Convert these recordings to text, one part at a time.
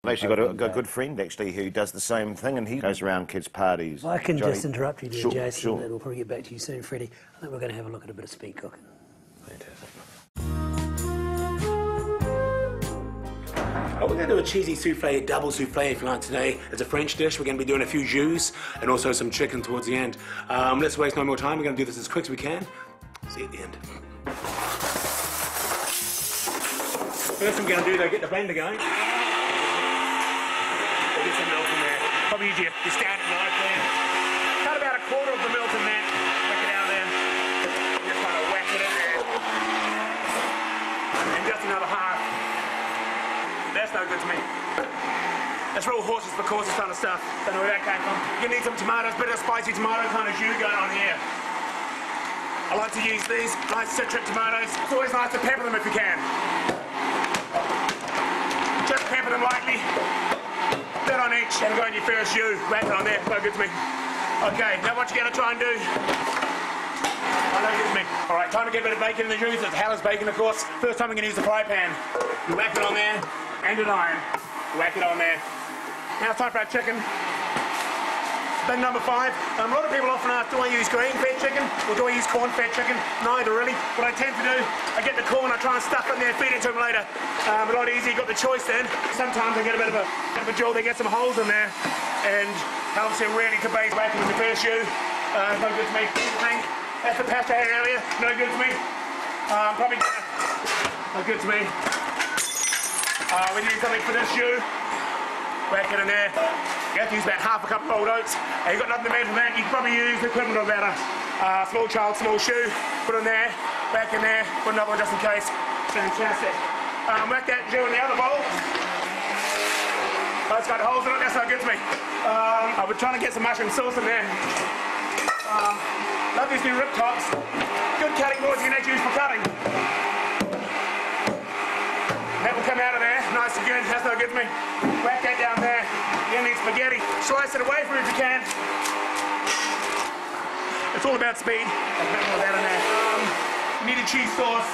I've actually got a good friend actually who does the same thing, and he goes around kids' parties. I can just interrupt you there, Jason, sure. and we'll probably get back to you soon, Freddie. I think we're going to have a look at a bit of speed cooking. Fantastic. We're going to do a cheesy souffle, a double souffle if you like today. It's a French dish. We're going to be doing a few jus and also some chicken towards the end. Let's waste no more time. We're going to do this as quick as we can. See you at the end. First thing we're going to do though, get the blender going. We'll get some milk in there. Probably use your standard knife there. Cut about a quarter of the milk in that. Whack it out there. Just kind of whack it in there. And just another half. That's no good to me. That's real horses for courses kind of stuff. Don't know where that came from. You need some tomatoes, bit of spicy tomato kind of jus going on here. I like to use these nice citric tomatoes. It's always nice to pepper them if you can. Just pepper them lightly. Bit on each and go in your first jus. Whack it on there. No good to me. Okay, now what you're going to try and do. No good to me. Alright, time to get a bit of bacon in the jus. It's Haller's bacon, of course. First time we're going to use the fry pan. You whack it on there. And an iron. Whack it on there. Now it's time for our chicken. Bin number 5. A lot of people often ask, do I use grain-fed chicken or do I use corn-fed chicken? Neither really. What I tend to do, I get the corn, I try and stuff it in there, feed it to them later. A lot easier, you got the choice then. Sometimes I get a bit of a jolt, they get some holes in there and helps you really to base bacon in the first jus. No good to me. That's the pasta area, no good to me. Probably no good to me. We need something for this jus. Whack it in there. You have to use about half a cup of old oats. You've got nothing to measure that. You can probably use the equivalent of about a small child, small shoe. Put in there, back in there, put another one just in case. Fantastic. Whack that jus in the other bowl. Oh, it's got holes in it, that's not good to me. We're trying to get some mushroom sauce in there. Love these new rib tops. Good cutting boards you can actually use for cutting. That will come out of there, nice and good, that's no good to me. Whack that down there, you need spaghetti. Slice it away from it if you can. It's all about speed. I'll put more of that in there. You need a cheese sauce.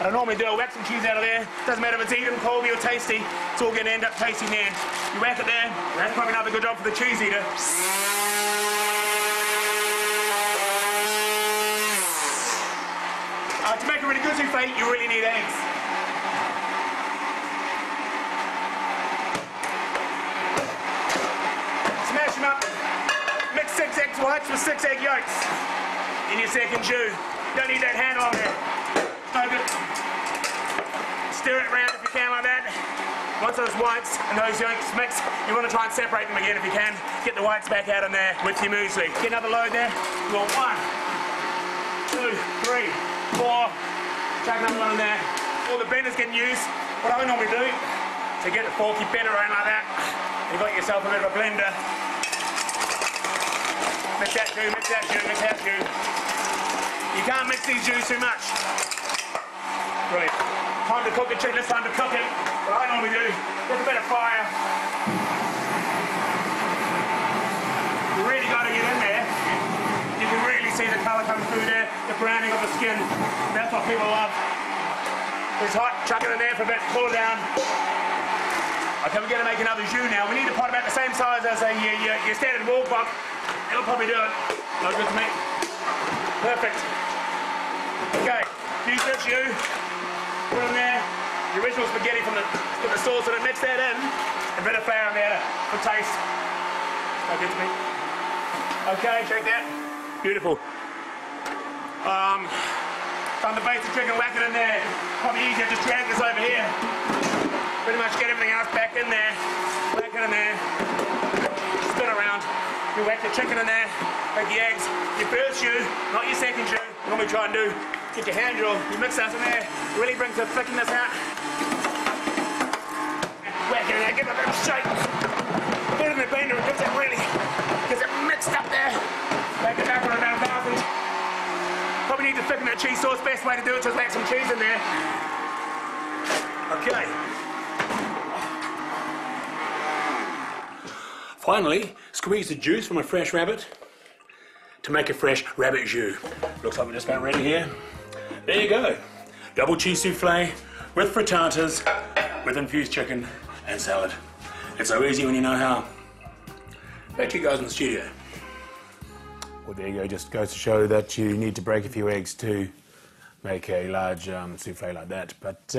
I don't normally do it, whack some cheese out of there. Doesn't matter if it's eaten, colby or tasty, it's all going to end up tasting there. You whack it there, that's probably another good job for the cheese eater. To make a really good souffle, you really need eggs. Smash them up. Mix 6 egg whites with 6 egg yolks in your second jus. Don't need that handle on there. No good. Stir it around if you can like that. Once those whites and those yolks mix, you want to try and separate them again if you can. Get the whites back out in there with your muesli. Get another load there. You want 1, 2, 3, 4. Chuck another one in there. All the blenders getting used. What I normally do to get the fork, you bend around like that. You've got yourself a bit of a blender. Mix that jus, mix that jus, mix that jus. You can't mix these jus too much. Brilliant. Time to cook the chicken, it's time to cook it. What I normally do, get a bit of fire. You really got to get in there. You can really see the colour coming through there, the browning of the skin. That's what people love. It's hot, chuck it in there for a bit, cool it down. Okay, we're going to make another jus now. We need a pot about the same size as your standard wall pot. It'll probably do it. No good to me. Perfect. Okay, use this jus. Put it in there. The original spaghetti from the sauce in it. Mix that in. A bit of flour in there for taste. No good to me. Okay, check that. Beautiful. Time to base the chicken, whack it in there. Probably easier to drag this over here. Pretty much get everything else back in there. Whack it in there. Spin around. You whack the chicken in there. Make the eggs. Your first jus, not your second jus. What we try and do, get your hand drill. You mix that in there. It really brings the thickness out. Whack it in there. Give it a bit of shake. Put it in the blender. It gets it mixed up there. Make it back on about 1,000. Probably need to thicken that cheese sauce. Best way to do it is just whack some cheese in there. Okay. Finally, squeeze the juice from a fresh rabbit to make a fresh rabbit jus. Looks like we're just about ready here. There you go. Double cheese souffle with frittatas, with infused chicken. and salad. It's so easy when you know how. Back to you guys in the studio. Well, there you go. Just goes to show that you need to break a few eggs to make a large souffle like that. But